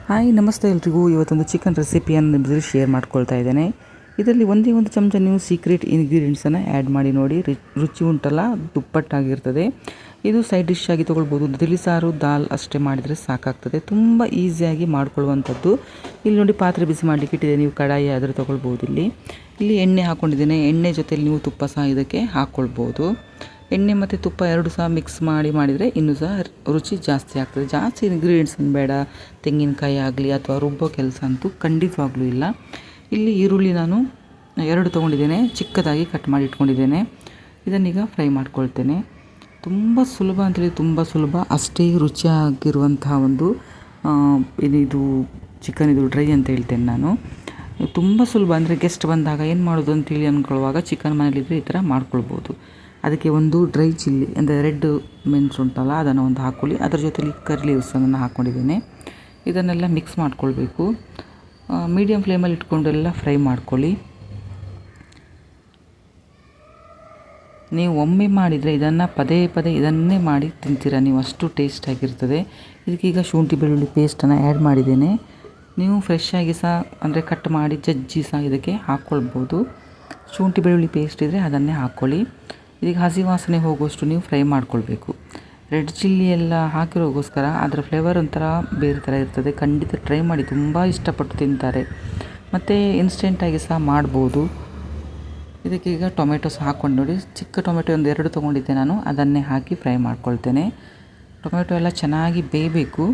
Hi ನಮಸ್ತೆ ಎಲ್ರಿಗೂ. ಇವತ್ತೊಂದು ಚಿಕನ್ ರೆಸಿಪಿಯನ್ನು ನಿಮ್ಮ ಜೊತೆ ಶೇರ್ ಮಾಡ್ಕೊಳ್ತಾ ಇದ್ದೇನೆ. ಇದರಲ್ಲಿ ಒಂದೇ ಒಂದು ಚಮಚ ನೀವು ಸೀಕ್ರೆಟ್ ಇಂಗ್ರೀಡಿಯೆಂಟ್ಸನ್ನು ಆ್ಯಡ್ ಮಾಡಿ ನೋಡಿ. ರುಚಿ ಉಂಟಲ್ಲ ದುಪ್ಪಟ್ಟಾಗಿರ್ತದೆ. ಇದು ಸೈಡ್ ಡಿಶ್ ಆಗಿ ತೊಗೊಳ್ಬೋದು. ತಿಳಿಸಾರು ದಾಲ್ ಅಷ್ಟೇ ಮಾಡಿದರೆ ಸಾಕಾಗ್ತದೆ. ತುಂಬ ಈಸಿಯಾಗಿ ಮಾಡ್ಕೊಳ್ಳುವಂಥದ್ದು. ಇಲ್ಲಿ ನೋಡಿ ಪಾತ್ರೆ ಬಿಸಿ ಮಾಡಲಿಕ್ಕೆ ಇಟ್ಟಿದೆ. ನೀವು ಕಡಾಯಿ ಆದರೆ ತೊಗೊಳ್ಬೋದು. ಇಲ್ಲಿ ಎಣ್ಣೆ ಹಾಕ್ಕೊಂಡಿದ್ದೇನೆ. ಎಣ್ಣೆ ಜೊತೆಲಿ ನೀವು ತುಪ್ಪ ಸಹ ಇದಕ್ಕೆ ಹಾಕ್ಕೊಳ್ಬೋದು. ಎಣ್ಣೆ ಮತ್ತು ತುಪ್ಪ ಎರಡು ಸಹ ಮಿಕ್ಸ್ ಮಾಡಿದರೆ ಇನ್ನೂ ಸಹ ರುಚಿ ಜಾಸ್ತಿ ಆಗ್ತದೆ. ಜಾಸ್ತಿ ಇಂಗ್ರೀಡಿಯೆಂಟ್ಸ್ ಬೇಡ. ತೆಂಗಿನಕಾಯಿ ಆಗಲಿ ಅಥವಾ ರುಬ್ಬೋ ಕೆಲಸ ಅಂತೂ ಖಂಡಿತವಾಗ್ಲೂ ಇಲ್ಲ. ಇಲ್ಲಿ ಈರುಳ್ಳಿ ನಾನು 2 ತೊಗೊಂಡಿದ್ದೇನೆ. ಚಿಕ್ಕದಾಗಿ ಕಟ್ ಮಾಡಿ ಇಟ್ಕೊಂಡಿದ್ದೇನೆ. ಇದನ್ನೀಗ ಫ್ರೈ ಮಾಡ್ಕೊಳ್ತೇನೆ. ತುಂಬ ಸುಲಭ ಅಂತೇಳಿ ತುಂಬ ಸುಲಭ, ಅಷ್ಟೇ ರುಚಿಯಾಗಿರುವಂತಹ ಒಂದು ಇದು ಚಿಕನ್ ಇದು ಡ್ರೈ ಅಂತ ಹೇಳ್ತೇನೆ ನಾನು. ತುಂಬ ಸುಲಭ. ಅಂದರೆ ಗೆಸ್ಟ್ ಬಂದಾಗ ಏನು ಮಾಡೋದು ಅಂತೇಳಿ ಅಂದ್ಕೊಳ್ಳುವಾಗ ಚಿಕನ್ ಮನೇಲಿದ್ದರೆ ಈ ಥರ ಮಾಡ್ಕೊಳ್ಬೋದು. ಅದಕ್ಕೆ ಒಂದು ಡ್ರೈ ಚಿಲ್ಲಿ ಅಂದರೆ ರೆಡ್ ಮೆಣಸು ಉಂಟಲ್ಲ ಅದನ್ನು ಒಂದು ಹಾಕ್ಕೊಳ್ಳಿ. ಅದರ ಜೊತೆಲಿ ಕರಿ ಲೀವ್ಸನ್ನು ಹಾಕ್ಕೊಂಡಿದ್ದೇನೆ. ಇದನ್ನೆಲ್ಲ ಮಿಕ್ಸ್ ಮಾಡ್ಕೊಳ್ಬೇಕು. ಮೀಡಿಯಮ್ ಫ್ಲೇಮಲ್ಲಿ ಇಟ್ಕೊಂಡು ಎಲ್ಲ ಫ್ರೈ ಮಾಡ್ಕೊಳ್ಳಿ. ನೀವು ಒಮ್ಮೆ ಮಾಡಿದರೆ ಇದನ್ನು ಪದೇ ಪದೇ ಇದನ್ನೇ ಮಾಡಿ ತಿಂತೀರ ನೀವು, ಅಷ್ಟು ಟೇಸ್ಟಾಗಿರ್ತದೆ. ಇದಕ್ಕೀಗ ಶುಂಠಿ ಬೆಳ್ಳುಳ್ಳಿ ಪೇಸ್ಟನ್ನು ಆ್ಯಡ್ ಮಾಡಿದ್ದೇನೆ. ನೀವು ಫ್ರೆಶ್ ಆಗಿ ಸಹ ಅಂದರೆ ಕಟ್ ಮಾಡಿ ಜಜ್ಜಿ ಸಹ ಇದಕ್ಕೆ ಹಾಕ್ಕೊಳ್ಬೋದು. ಶುಂಠಿ ಬೆಳ್ಳುಳ್ಳಿ ಪೇಸ್ಟ್ ಇದ್ದರೆ ಅದನ್ನೇ ಹಾಕ್ಕೊಳ್ಳಿ. ಇದಕ್ಕೆ ಹಸಿ ವಾಸನೆ ಹೋಗುವಷ್ಟು ನೀವು ಫ್ರೈ ಮಾಡ್ಕೊಳ್ಬೇಕು. ರೆಡ್ ಚಿಲ್ಲಿ ಎಲ್ಲ ಹಾಕಿರೋಗೋಸ್ಕರ ಅದರ ಫ್ಲೇವರ್ ಒಂಥರ ಬೇರೆ ಥರ ಇರ್ತದೆ. ಖಂಡಿತ ಟ್ರೈ ಮಾಡಿ, ತುಂಬ ಇಷ್ಟಪಟ್ಟು ತಿಂತಾರೆ. ಮತ್ತು ಇನ್ಸ್ಟೆಂಟಾಗಿ ಸಹ ಮಾಡ್ಬೋದು. ಇದಕ್ಕೀಗ ಟೊಮೆಟೊ ಸಹ ಹಾಕ್ಕೊಂಡು ನೋಡಿ. ಚಿಕ್ಕ ಟೊಮೆಟೊ ಒಂದು 2 ತೊಗೊಂಡಿದ್ದೆ ನಾನು. ಅದನ್ನೇ ಹಾಕಿ ಫ್ರೈ ಮಾಡ್ಕೊಳ್ತೇನೆ. ಟೊಮೆಟೊ ಎಲ್ಲ ಚೆನ್ನಾಗಿ ಬೇಯಬೇಕು.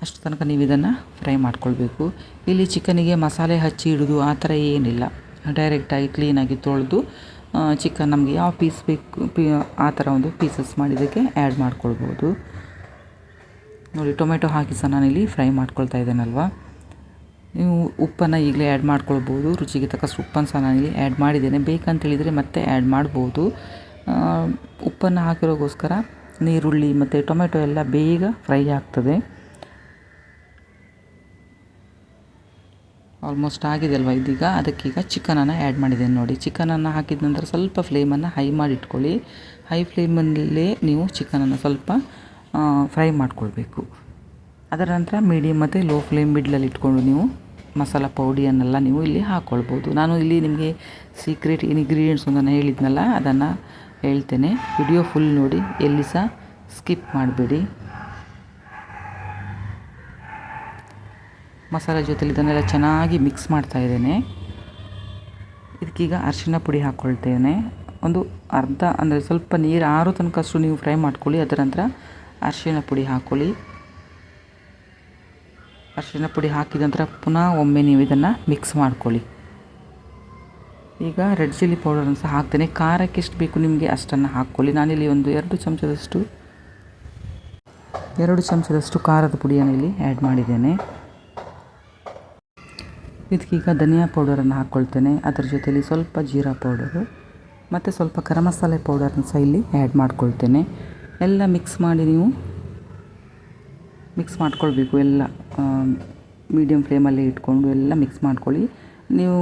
ಅಷ್ಟು ತನಕ ನೀವು ಇದನ್ನು ಫ್ರೈ ಮಾಡ್ಕೊಳ್ಬೇಕು. ಇಲ್ಲಿ ಚಿಕನಿಗೆ ಮಸಾಲೆ ಹಚ್ಚಿ ಇಡೋದು ಆ ಥರ ಏನಿಲ್ಲ. ಡೈರೆಕ್ಟಾಗಿ ಕ್ಲೀನಾಗಿ ತೊಳೆದು ಚಿಕನ್ ನಮಗೆ ಯಾವ ಪೀಸ್ ಬೇಕು ಆ ಥರ ಒಂದು ಪೀಸಸ್ ಮಾಡಿದ್ದಕ್ಕೆ ಆ್ಯಡ್ ಮಾಡ್ಕೊಳ್ಬೋದು. ನೋಡಿ ಟೊಮೆಟೊ ಹಾಕಿ ಸಹ ನಾನಿಲ್ಲಿ ಫ್ರೈ ಮಾಡ್ಕೊಳ್ತಾ ಇದ್ದೇನಲ್ವ. ನೀವು ಉಪ್ಪನ್ನು ಈಗಲೇ ಆ್ಯಡ್ ಮಾಡ್ಕೊಳ್ಬೋದು. ರುಚಿಗೆ ತಕ್ಕಷ್ಟು ಉಪ್ಪನ್ನು ಸಹ ನಾನಿಲ್ಲಿ ಆ್ಯಡ್ ಮಾಡಿದ್ದೇನೆ. ಬೇಕಂತೇಳಿದರೆ ಮತ್ತೆ ಆ್ಯಡ್ ಮಾಡ್ಬೋದು. ಉಪ್ಪನ್ನು ಹಾಕಿರೋಗೋಸ್ಕರ ನೀರುಳ್ಳಿ ಮತ್ತು ಟೊಮೆಟೊ ಎಲ್ಲ ಬೇಗ ಫ್ರೈ ಆಗ್ತದೆ. ಆಲ್ಮೋಸ್ಟ್ ಆಗಿದೆ ಅಲ್ವ. ಇದೀಗ ಅದಕ್ಕೀಗ ಚಿಕನನ್ನು ಆ್ಯಡ್ ಮಾಡಿದ್ದೇನೆ ನೋಡಿ. ಚಿಕನನ್ನು ಹಾಕಿದ ನಂತರ ಸ್ವಲ್ಪ ಫ್ಲೇಮನ್ನು ಹೈ ಮಾಡಿ ಇಟ್ಕೊಳ್ಳಿ. ಹೈ ಫ್ಲೇಮಲ್ಲೇ ನೀವು ಚಿಕನನ್ನು ಸ್ವಲ್ಪ ಫ್ರೈ ಮಾಡ್ಕೊಳ್ಬೇಕು. ಅದರ ನಂತರ ಮೀಡಿಯಮ್ ಮತ್ತು ಲೋ ಫ್ಲೇಮ್ ಮಿಡ್ಲಲ್ಲಿ ಇಟ್ಕೊಂಡು ನೀವು ಮಸಾಲ ಪೌಡಿಯನ್ನೆಲ್ಲ ನೀವು ಇಲ್ಲಿ ಹಾಕ್ಕೊಳ್ಬೋದು. ನಾನು ಇಲ್ಲಿ ನಿಮಗೆ ಸೀಕ್ರೆಟ್ ಇಂಗ್ರೀಡಿಯೆಂಟ್ಸ್ ಒಂದನ್ನು ಹೇಳಿದ್ನಲ್ಲ ಅದನ್ನು ಹೇಳ್ತೇನೆ. ವಿಡಿಯೋ ಫುಲ್ ನೋಡಿ, ಎಲ್ಲಿ ಸಹ ಸ್ಕಿಪ್ ಮಾಡಬೇಡಿ. ಮಸಾಲೆ ಜೊತೆಲಿ ಇದನ್ನೆಲ್ಲ ಚೆನ್ನಾಗಿ ಮಿಕ್ಸ್ ಮಾಡ್ತಾ ಇದ್ದೇನೆ. ಇದಕ್ಕೀಗ ಅರಿಶಿನ ಪುಡಿ ಹಾಕ್ಕೊಳ್ತೇನೆ. ಒಂದು ಅರ್ಧ ಅಂದರೆ ಸ್ವಲ್ಪ ನೀರು ಆರೋ ತನಕಷ್ಟು ನೀವು ಫ್ರೈ ಮಾಡ್ಕೊಳ್ಳಿ. ಅದರ ನಂತರ ಅರಿಶಿನ ಪುಡಿ ಹಾಕ್ಕೊಳ್ಳಿ. ಅರಿಶಿನ ಪುಡಿ ಹಾಕಿದ ನಂತರ ಪುನಃ ಒಮ್ಮೆ ನೀವು ಇದನ್ನು ಮಿಕ್ಸ್ ಮಾಡ್ಕೊಳ್ಳಿ. ಈಗ ರೆಡ್ ಚಿಲ್ಲಿ ಪೌಡರನ್ನು ಸಹ ಹಾಕ್ತೇನೆ. ಖಾರಕ್ಕೆ ಎಷ್ಟು ಬೇಕು ನಿಮಗೆ ಅಷ್ಟನ್ನು ಹಾಕ್ಕೊಳ್ಳಿ. ನಾನಿಲ್ಲಿ ಒಂದು 2 ಚಮಚದಷ್ಟು ಖಾರದ ಪುಡಿಯನ್ನು ಇಲ್ಲಿ ಆ್ಯಡ್ ಮಾಡಿದ್ದೇನೆ. ಇದಕ್ಕೀಗ ಧನಿಯಾ ಪೌಡರನ್ನು ಹಾಕ್ಕೊಳ್ತೇನೆ. ಅದರ ಜೊತೆಯಲ್ಲಿ ಸ್ವಲ್ಪ ಜೀರಾ ಪೌಡರು ಮತ್ತು ಸ್ವಲ್ಪ ಗರಂ ಮಸಾಲೆ ಪೌಡರನ್ನು ಸಹ ಇಲ್ಲಿ ಆ್ಯಡ್ ಮಾಡ್ಕೊಳ್ತೇನೆ. ಎಲ್ಲ ಮಿಕ್ಸ್ ಮಾಡಿ ನೀವು ಮಿಕ್ಸ್ ಮಾಡ್ಕೊಳ್ಬೇಕು. ಎಲ್ಲ ಮೀಡಿಯಮ್ ಫ್ಲೇಮಲ್ಲಿ ಇಟ್ಕೊಂಡು ಎಲ್ಲ ಮಿಕ್ಸ್ ಮಾಡ್ಕೊಳ್ಳಿ. ನೀವು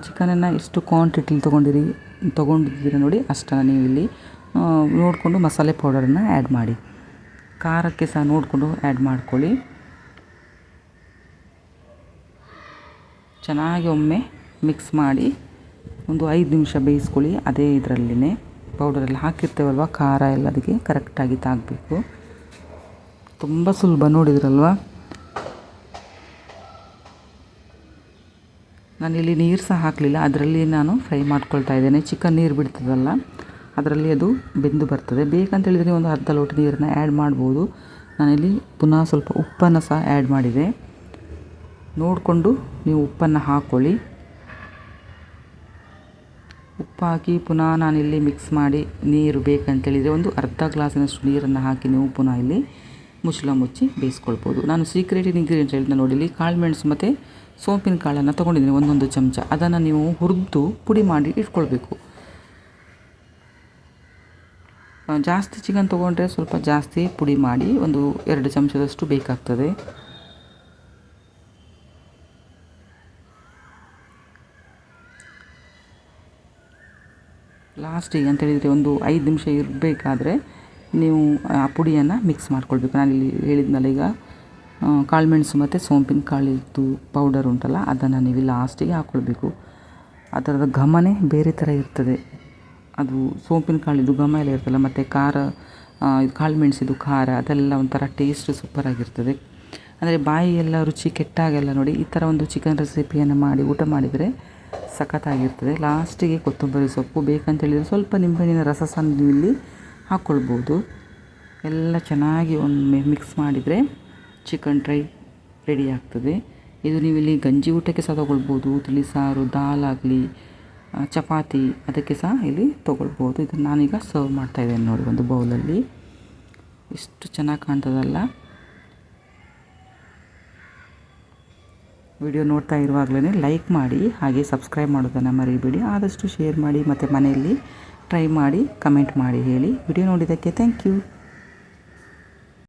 ಚಿಕನನ್ನು ಎಷ್ಟು ಕ್ವಾಂಟಿಟಿಲಿ ತೊಗೊಂಡಿದ್ದೀರ ನೋಡಿ ಅಷ್ಟನ್ನು ನೀವು ಇಲ್ಲಿ ನೋಡಿಕೊಂಡು ಮಸಾಲೆ ಪೌಡರನ್ನು ಆ್ಯಡ್ ಮಾಡಿ. ಖಾರಕ್ಕೆ ಸಹ ನೋಡಿಕೊಂಡು ಆ್ಯಡ್ ಮಾಡ್ಕೊಳ್ಳಿ. ಚೆನ್ನಾಗಿ ಒಮ್ಮೆ ಮಿಕ್ಸ್ ಮಾಡಿ ಒಂದು 5 ನಿಮಿಷ ಬೇಯಿಸ್ಕೊಳ್ಳಿ. ಅದೇ ಇದರಲ್ಲಿನೇ ಪೌಡರೆಲ್ಲ ಹಾಕಿರ್ತೇವಲ್ವ, ಖಾರ ಎಲ್ಲ ಅದಕ್ಕೆ ಕರೆಕ್ಟಾಗಿ ತಾಗಬೇಕು. ತುಂಬ ಸುಲಭ, ನೋಡಿದ್ರಲ್ವ. ನಾನಿಲ್ಲಿ ನೀರು ಸಹ ಹಾಕಲಿಲ್ಲ. ಅದರಲ್ಲಿ ನಾನು ಫ್ರೈ ಮಾಡ್ಕೊಳ್ತಾ ಇದ್ದೇನೆ. ಚಿಕನ್ ನೀರು ಬಿಡ್ತದಲ್ಲ ಅದರಲ್ಲಿ ಅದು ಬೆಂದು ಬರ್ತದೆ. ಬೇಕಂತೇಳಿದರೆ ಒಂದು ಅರ್ಧ ಲೋಟ ನೀರನ್ನು ಆ್ಯಡ್ ಮಾಡ್ಬೋದು. ನಾನಿಲ್ಲಿ ಪುನಃ ಸ್ವಲ್ಪ ಉಪ್ಪನ್ನು ಸಹ ಆ್ಯಡ್ ಮಾಡಿದೆ. ನೋಡಿಕೊಂಡು ನೀವು ಉಪ್ಪನ್ನು ಹಾಕ್ಕೊಳ್ಳಿ. ಉಪ್ಪು ಹಾಕಿ ಪುನಃ ನಾನಿಲ್ಲಿ ಮಿಕ್ಸ್ ಮಾಡಿ ನೀರು ಬೇಕಂತೇಳಿದರೆ ಒಂದು ಅರ್ಧ ಗ್ಲಾಸಿನಷ್ಟು ನೀರನ್ನು ಹಾಕಿ ನೀವು ಪುನಃ ಇಲ್ಲಿ ಮುಚ್ಚಳ ಮುಚ್ಚಿ ಬೇಯಿಸ್ಕೊಳ್ಬೋದು. ನಾನು ಸೀಕ್ರೆಟ್ ಇಂಗ್ರೀಡಿಯೆಂಟ್ಸ್ ಹೇಳಿದ ನೋಡಿ, ಇಲ್ಲಿ ಕಾಳು ಮೆಣಸು ಮತ್ತು ಸೋಂಪಿನ ಕಾಳನ್ನು ತೊಗೊಂಡಿದ್ದೀನಿ 1 ಚಮಚ. ಅದನ್ನು ನೀವು ಹುರಿದು ಪುಡಿ ಮಾಡಿ ಇಟ್ಕೊಳ್ಬೇಕು. ಜಾಸ್ತಿ ಚಿಕನ್ ತೊಗೊಂಡ್ರೆ ಸ್ವಲ್ಪ ಜಾಸ್ತಿ ಪುಡಿ ಮಾಡಿ ಒಂದು 2 ಚಮಚದಷ್ಟು ಬೇಕಾಗ್ತದೆ. ಲಾಸ್ಟಿಗೆ ಅಂತೇಳಿದರೆ ಒಂದು 5 ನಿಮಿಷ ಇರಬೇಕಾದ್ರೆ ನೀವು ಆ ಪುಡಿಯನ್ನು ಮಿಕ್ಸ್ ಮಾಡ್ಕೊಳ್ಬೇಕು. ನಾನಿಲ್ಲಿ ಹೇಳಿದ್ನಲ್ಲ ಈಗ ಕಾಳುಮೆಣಸು ಮತ್ತು ಸೋಂಪಿನ ಕಾಳಿದ್ದು ಪೌಡರ್ ಉಂಟಲ್ಲ ಅದನ್ನು ನೀವು ಲಾಸ್ಟಿಗೆ ಹಾಕ್ಕೊಳ್ಬೇಕು. ಅದರದ ಘಮನೇ ಬೇರೆ ಥರ ಇರ್ತದೆ. ಅದು ಸೋಂಪಿನ ಕಾಳಿದ್ದು ಘಮ ಎಲ್ಲ ಇರ್ತಲ್ಲ, ಮತ್ತು ಖಾರ, ಕಾಳುಮೆಣಸಿದ್ದು ಖಾರ, ಅದೆಲ್ಲ ಒಂಥರ ಟೇಸ್ಟ್ ಸೂಪರಾಗಿರ್ತದೆ. ಅಂದರೆ ಬಾಯಿ ಎಲ್ಲ ರುಚಿ ಕೆಟ್ಟಾಗೆಲ್ಲ ನೋಡಿ ಈ ಥರ ಒಂದು ಚಿಕನ್ ರೆಸಿಪಿಯನ್ನು ಮಾಡಿ ಊಟ ಮಾಡಿದರೆ ಸಖತ್ತಾಗಿರ್ತದೆ. ಲಾಸ್ಟಿಗೆ ಕೊತ್ತಂಬರಿ ಸೊಪ್ಪು, ಬೇಕಂತೇಳಿದರೆ ಸ್ವಲ್ಪ ನಿಂಬೆಹಣ್ಣಿನ ರಸ ಸಹ ನೀವು ಇಲ್ಲಿ ಹಾಕ್ಕೊಳ್ಬೋದು. ಎಲ್ಲ ಚೆನ್ನಾಗಿ ಒಮ್ಮೆ ಮಿಕ್ಸ್ ಮಾಡಿದರೆ ಚಿಕನ್ ಡ್ರೈ ರೆಡಿ ಆಗ್ತದೆ. ಇದು ನೀವು ಇಲ್ಲಿ ಗಂಜಿ ಊಟಕ್ಕೆ ಸಹ ತೊಗೊಳ್ಬೋದು, ತಿಳಿಸಾರು, ದಾಲ್ ಆಗಲಿ, ಚಪಾತಿ ಅದಕ್ಕೆ ಸಹ ಇಲ್ಲಿ ತೊಗೊಳ್ಬೋದು. ಇದನ್ನು ನಾನೀಗ ಸರ್ವ್ ಮಾಡ್ತಾಯಿದ್ದೇನೆ ನೋಡಿ ಒಂದು ಬೌಲಲ್ಲಿ. ಎಷ್ಟು ಚೆನ್ನಾಗಿ ಕಾಣ್ತದಲ್ಲ. ವಿಡಿಯೋ ನೋಡ್ತಾ ಇರುವಾಗಲೇ ಲೈಕ್ ಮಾಡಿ, ಹಾಗೆ ಸಬ್ಸ್ಕ್ರೈಬ್ ಮಾಡೋದನ್ನು ಮರಿಬೇಡಿ. ಆದಷ್ಟು ಶೇರ್ ಮಾಡಿ ಮತ್ತು ಮನೆಯಲ್ಲಿ ಟ್ರೈ ಮಾಡಿ ಕಮೆಂಟ್ ಮಾಡಿ ಹೇಳಿ. ವಿಡಿಯೋ ನೋಡಿದ್ದಕ್ಕೆ ಥ್ಯಾಂಕ್ ಯು.